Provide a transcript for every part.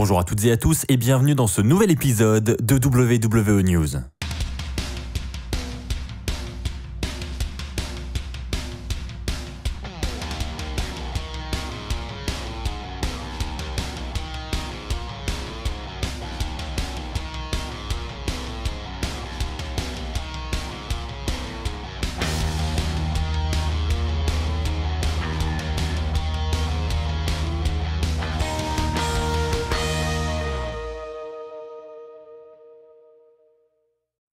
Bonjour à toutes et à tous et bienvenue dans ce nouvel épisode de WWE News.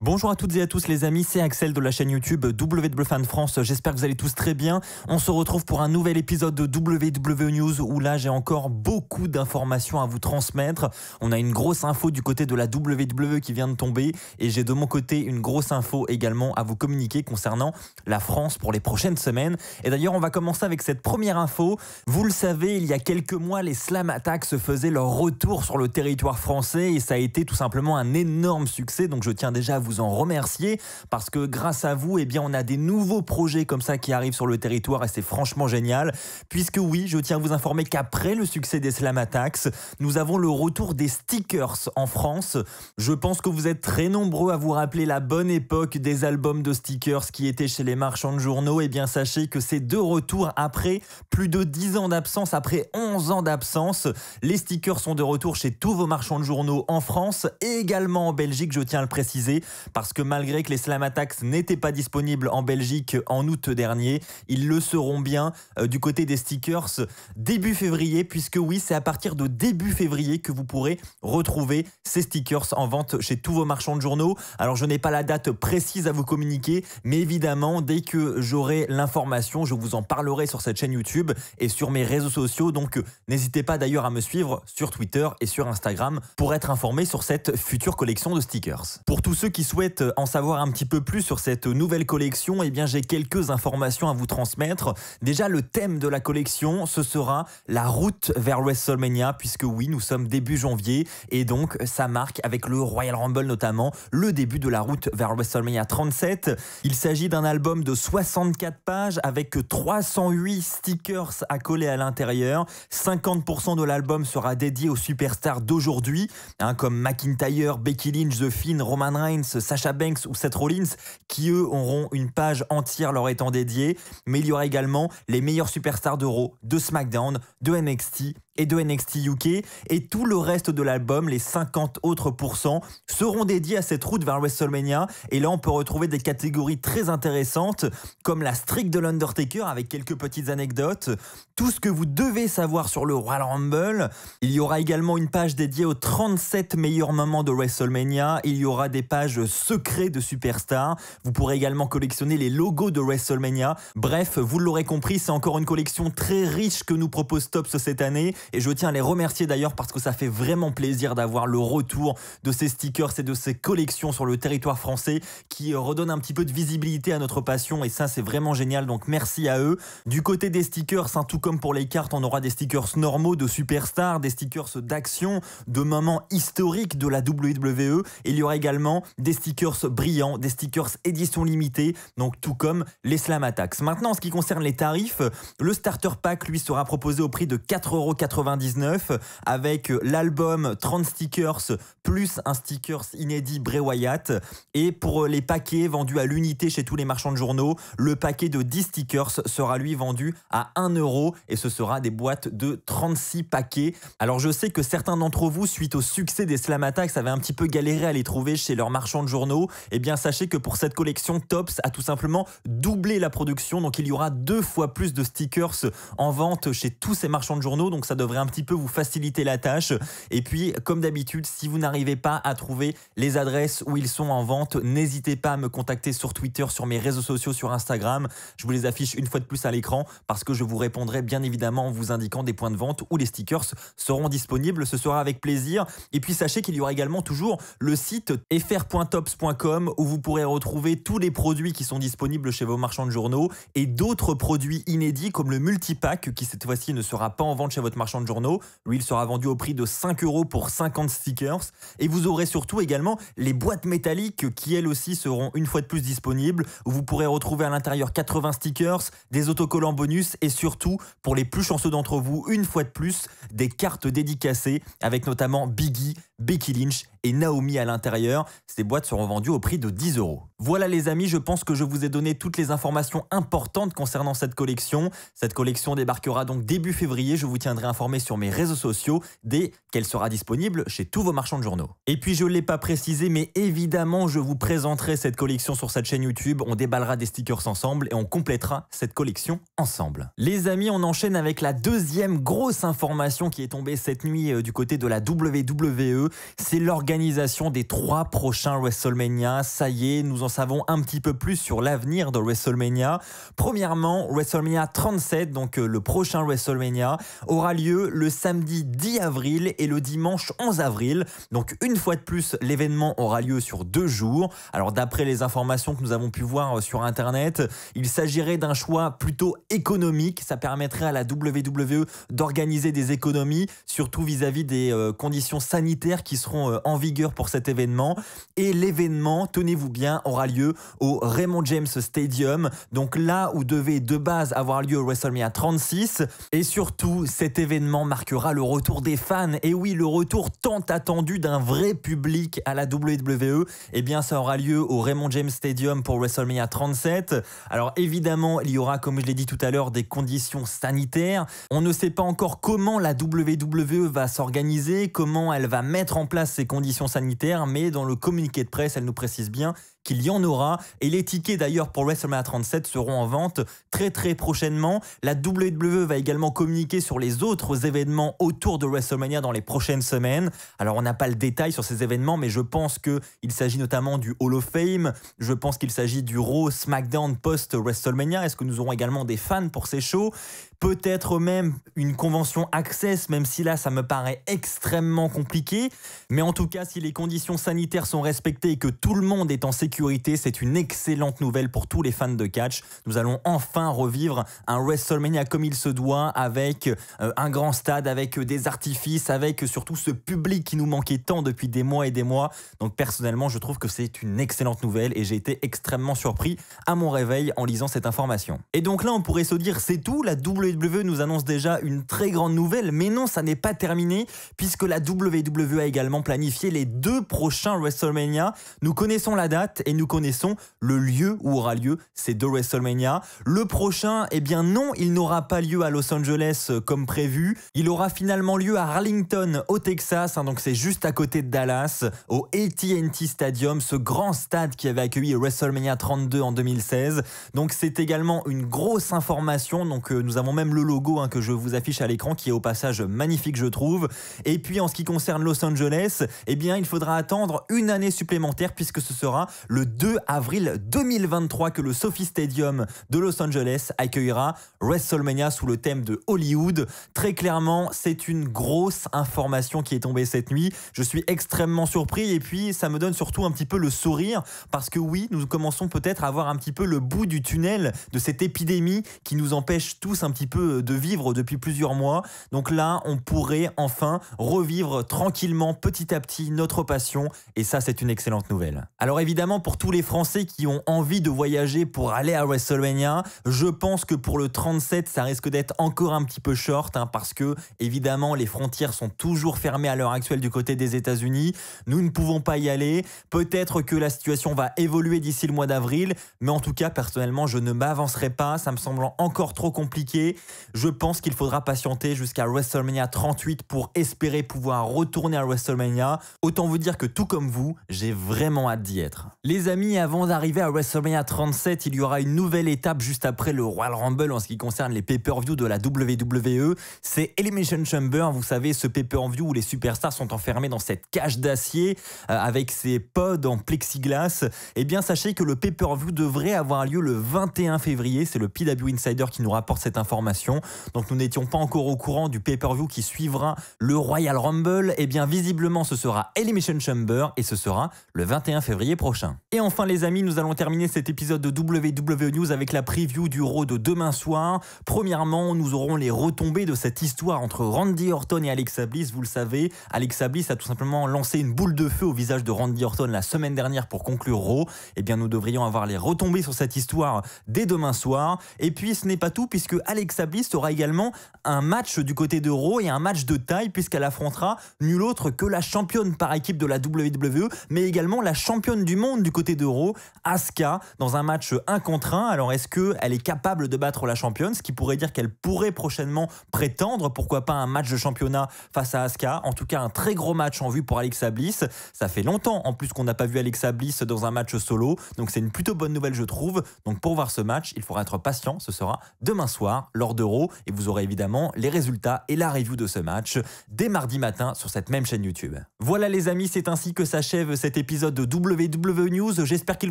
Bonjour à toutes et à tous les amis, c'est Axel de la chaîne YouTube WWE Fan France, j'espère que vous allez tous très bien. On se retrouve pour un nouvel épisode de WWE News où là j'ai encore beaucoup d'informations à vous transmettre. On a une grosse info du côté de la WWE qui vient de tomber et j'ai de mon côté une grosse info également à vous communiquer concernant la France pour les prochaines semaines. Et d'ailleurs on va commencer avec cette première info. Vous le savez, il y a quelques mois les Slam Attacks faisaient leur retour sur le territoire français et ça a été tout simplement un énorme succès, donc je tiens déjà à vous en remercier parce que grâce à vous, eh bien, on a des nouveaux projets comme ça qui arrivent sur le territoire et c'est franchement génial. Puisque oui, je tiens à vous informer qu'après le succès des Slam Attacks, nous avons le retour des stickers en France. Je pense que vous êtes très nombreux à vous rappeler la bonne époque des albums de stickers qui étaient chez les marchands de journaux. Eh bien, sachez que c'est de retour après plus de 10 ans d'absence, après 11 ans d'absence. Les stickers sont de retour chez tous vos marchands de journaux en France et également en Belgique, je tiens à le préciser. Parce que malgré que les Slam Attacks n'étaient pas disponibles en Belgique en août dernier, ils le seront bien du côté des stickers début février, puisque oui, c'est à partir de début février que vous pourrez retrouver ces stickers en vente chez tous vos marchands de journaux. Alors je n'ai pas la date précise à vous communiquer, mais évidemment, dès que j'aurai l'information, je vous en parlerai sur cette chaîne YouTube et sur mes réseaux sociaux. Donc n'hésitez pas d'ailleurs à me suivre sur Twitter et sur Instagram pour être informé sur cette future collection de stickers. Pour tous ceux qui souhaitent en savoir un petit peu plus sur cette nouvelle collection, eh bien j'ai quelques informations à vous transmettre. Déjà, le thème de la collection, ce sera la route vers WrestleMania, puisque oui, nous sommes début janvier et donc ça marque avec le Royal Rumble notamment le début de la route vers WrestleMania 37. Il s'agit d'un album de 64 pages avec 308 stickers à coller à l'intérieur. 50% de l'album sera dédié aux superstars d'aujourd'hui, comme McIntyre, Becky Lynch, The Fiend, Roman Reigns, Sasha Banks ou Seth Rollins, qui eux auront une page entière leur étant dédiée. Mais il y aura également les meilleurs superstars de Raw, de SmackDown, de NXT et de NXT UK, et tout le reste de l'album, les 50 autres pourcents, seront dédiés à cette route vers WrestleMania. Et là on peut retrouver des catégories très intéressantes comme la streak de l'Undertaker avec quelques petites anecdotes, tout ce que vous devez savoir sur le Royal Rumble. Il y aura également une page dédiée aux 37 meilleurs moments de WrestleMania. Il y aura des pages secrets de superstars. Vous pourrez également collectionner les logos de WrestleMania. Bref, vous l'aurez compris, c'est encore une collection très riche que nous propose Topps cette année. Et je tiens à les remercier d'ailleurs parce que ça fait vraiment plaisir d'avoir le retour de ces stickers et de ces collections sur le territoire français qui redonnent un petit peu de visibilité à notre passion et ça c'est vraiment génial, donc merci à eux. Du côté des stickers, tout comme pour les cartes, on aura des stickers normaux de superstars, des stickers d'action, de moments historiques de la WWE et il y aura également des stickers brillants, des stickers édition limitée, donc tout comme les Slam Attacks. Maintenant en ce qui concerne les tarifs, le starter pack lui sera proposé au prix de 4,99 € avec l'album 30 stickers plus un stickers inédit Bray Wyatt. Et pour les paquets vendus à l'unité chez tous les marchands de journaux, le paquet de 10 stickers sera lui vendu à 1 € et ce sera des boîtes de 36 paquets. Alors je sais que certains d'entre vous, suite au succès des Slam Attacks, avaient un petit peu galéré à les trouver chez leurs marchands de journaux. Eh bien sachez que pour cette collection, Topps a tout simplement doublé la production, donc il y aura 2 fois plus de stickers en vente chez tous ces marchands de journaux, donc ça devrait un petit peu vous faciliter la tâche. Et puis comme d'habitude, si vous n'arrivez pas à trouver les adresses où ils sont en vente, n'hésitez pas à me contacter sur Twitter, sur mes réseaux sociaux, sur Instagram. Je vous les affiche une fois de plus à l'écran parce que je vous répondrai bien évidemment en vous indiquant des points de vente où les stickers seront disponibles. Ce sera avec plaisir. Et puis sachez qu'il y aura également toujours le site fr.topps.com où vous pourrez retrouver tous les produits qui sont disponibles chez vos marchands de journaux et d'autres produits inédits comme le multipack qui cette fois-ci ne sera pas en vente chez votre marchand marchands de journaux. Lui, il sera vendu au prix de 5 € pour 50 stickers. Et vous aurez surtout également les boîtes métalliques qui, elles aussi, seront une fois de plus disponibles, où vous pourrez retrouver à l'intérieur 80 stickers, des autocollants bonus et surtout, pour les plus chanceux d'entre vous, une fois de plus, des cartes dédicacées avec notamment Biggie, Becky Lynch et Naomi à l'intérieur. Ces boîtes seront vendues au prix de 10 €. Voilà les amis, je pense que je vous ai donné toutes les informations importantes concernant cette collection. Cette collection débarquera donc début février. Je vous tiendrai informé sur mes réseaux sociaux dès qu'elle sera disponible chez tous vos marchands de journaux. Et puis je ne l'ai pas précisé, mais évidemment je vous présenterai cette collection sur cette chaîne YouTube. On déballera des stickers ensemble et on complétera cette collection ensemble. Les amis, on enchaîne avec la deuxième grosse information qui est tombée cette nuit du côté de la WWE. C'est l'organisation des 3 prochains WrestleMania. Ça y est, nous en savons un petit peu plus sur l'avenir de WrestleMania. Premièrement, WrestleMania 37, donc le prochain WrestleMania, aura lieu le samedi 10 avril et le dimanche 11 avril. Donc une fois de plus, l'événement aura lieu sur 2 jours. Alors d'après les informations que nous avons pu voir sur Internet, il s'agirait d'un choix plutôt économique. Ça permettrait à la WWE d'organiser des économies, surtout vis-à-vis des conditions sanitaires qui seront en vigueur pour cet événement. Et l'événement, tenez-vous bien, aura lieu au Raymond James Stadium, donc là où devait de base avoir lieu WrestleMania 36. Et surtout, cet événement marquera le retour des fans. Et oui, le retour tant attendu d'un vrai public à la WWE. Eh bien, ça aura lieu au Raymond James Stadium pour WrestleMania 37. Alors évidemment, il y aura, comme je l'ai dit tout à l'heure, des conditions sanitaires. On ne sait pas encore comment la WWE va s'organiser, comment elle va mettre en place ces conditions sanitaires, mais dans le communiqué de presse, elle nous précise bien qu'il y en aura, et les tickets d'ailleurs pour WrestleMania 37 seront en vente très prochainement. La WWE va également communiquer sur les autres événements autour de WrestleMania dans les prochaines semaines. Alors on n'a pas le détail sur ces événements, mais je pense qu'il s'agit notamment du Hall of Fame, je pense qu'il s'agit du Raw SmackDown post-WrestleMania. Est-ce que nous aurons également des fans pour ces shows ? Peut-être même une convention Access, même si là ça me paraît extrêmement compliqué. Mais en tout cas, si les conditions sanitaires sont respectées et que tout le monde est en sécurité, c'est une excellente nouvelle pour tous les fans de catch. Nous allons enfin revivre un WrestleMania comme il se doit, avec un grand stade, avec des artifices, avec surtout ce public qui nous manquait tant depuis des mois et des mois. Donc personnellement, je trouve que c'est une excellente nouvelle et j'ai été extrêmement surpris à mon réveil en lisant cette information. Et donc là, on pourrait se dire c'est tout, la WWE nous annonce déjà une très grande nouvelle, mais non, ça n'est pas terminé, puisque la WWE a également planifié les 2 prochains WrestleMania. Nous connaissons la date et nous connaissons le lieu où aura lieu ces 2 WrestleMania. Le prochain, eh bien non, il n'aura pas lieu à Los Angeles comme prévu. Il aura finalement lieu à Arlington, au Texas, donc c'est juste à côté de Dallas, au AT&T Stadium, ce grand stade qui avait accueilli WrestleMania 32 en 2016. Donc c'est également une grosse information, donc nous avons même le logo que je vous affiche à l'écran, qui est au passage magnifique, je trouve. Et puis en ce qui concerne Los Angeles, eh bien il faudra attendre une année supplémentaire, puisque ce sera le 2 avril 2023 que le SoFi Stadium de Los Angeles accueillera WrestleMania sous le thème de Hollywood. Très clairement, c'est une grosse information qui est tombée cette nuit. Je suis extrêmement surpris et puis ça me donne surtout un petit peu le sourire, parce que oui, nous commençons peut-être à voir un petit peu le bout du tunnel de cette épidémie qui nous empêche tous un petit peu de vivre depuis plusieurs mois. Donc là, on pourrait enfin revivre tranquillement, petit à petit, notre passion, et ça, c'est une excellente nouvelle. Alors évidemment, pour tous les Français qui ont envie de voyager pour aller à WrestleMania, je pense que pour le 37, ça risque d'être encore un petit peu short, parce que évidemment, les frontières sont toujours fermées à l'heure actuelle du côté des États-Unis. Nous ne pouvons pas y aller. Peut-être que la situation va évoluer d'ici le mois d'avril, mais en tout cas, personnellement, je ne m'avancerai pas. Ça me semble encore trop compliqué. Je pense qu'il faudra patienter jusqu'à WrestleMania 38 pour espérer pouvoir retourner à WrestleMania. Autant vous dire que tout comme vous, j'ai vraiment hâte d'y être. Les amis, avant d'arriver à WrestleMania 37, il y aura une nouvelle étape juste après le Royal Rumble en ce qui concerne les pay-per-view de la WWE. C'est Elimination Chamber, vous savez, ce pay-per-view où les superstars sont enfermés dans cette cage d'acier avec ces pods en plexiglas. Eh bien, sachez que le pay-per-view devrait avoir lieu le 21 février. C'est le PW Insider qui nous rapporte cette information. Donc nous n'étions pas encore au courant du pay-per-view qui suivra le Royal Rumble. Eh bien, visiblement, ce sera Elimination Chamber et ce sera le 21 février prochain. Et enfin les amis, nous allons terminer cet épisode de WWE News avec la preview du Raw de demain soir. Premièrement, nous aurons les retombées de cette histoire entre Randy Orton et Alexa Bliss. Vous le savez, Alexa Bliss a tout simplement lancé une boule de feu au visage de Randy Orton la semaine dernière pour conclure Raw. Eh bien nous devrions avoir les retombées sur cette histoire dès demain soir. Et puis ce n'est pas tout, puisque Alexa Bliss aura également un match du côté de Raw et un match de taille, puisqu'elle affrontera nul autre que la championne par équipe de la WWE, mais également la championne du monde du côté de Raw, Asuka, dans un match 1 contre 1. Alors est-ce qu'elle est capable de battre la championne, ce qui pourrait dire qu'elle pourrait prochainement prétendre, pourquoi pas, un match de championnat face à Asuka. En tout cas, un très gros match en vue pour Alexa Bliss. Ça fait longtemps en plus qu'on n'a pas vu Alexa Bliss dans un match solo, donc c'est une plutôt bonne nouvelle je trouve. Donc pour voir ce match, il faudra être patient, ce sera demain soir lors de Raw, et vous aurez évidemment les résultats et la review de ce match dès mardi matin sur cette même chaîne YouTube. Voilà les amis, c'est ainsi que s'achève cet épisode de WWE News. J'espère qu'il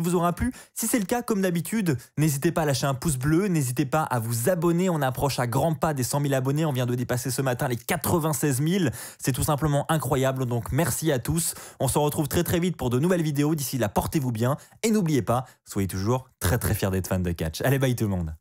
vous aura plu. Si c'est le cas, comme d'habitude, n'hésitez pas à lâcher un pouce bleu, n'hésitez pas à vous abonner. On approche à grands pas des 100 000 abonnés. On vient de dépasser ce matin les 96 000. C'est tout simplement incroyable. Donc merci à tous. On se retrouve très très vite pour de nouvelles vidéos. D'ici là, portez-vous bien. Et n'oubliez pas, soyez toujours très très fiers d'être fan de catch. Allez, bye tout le monde.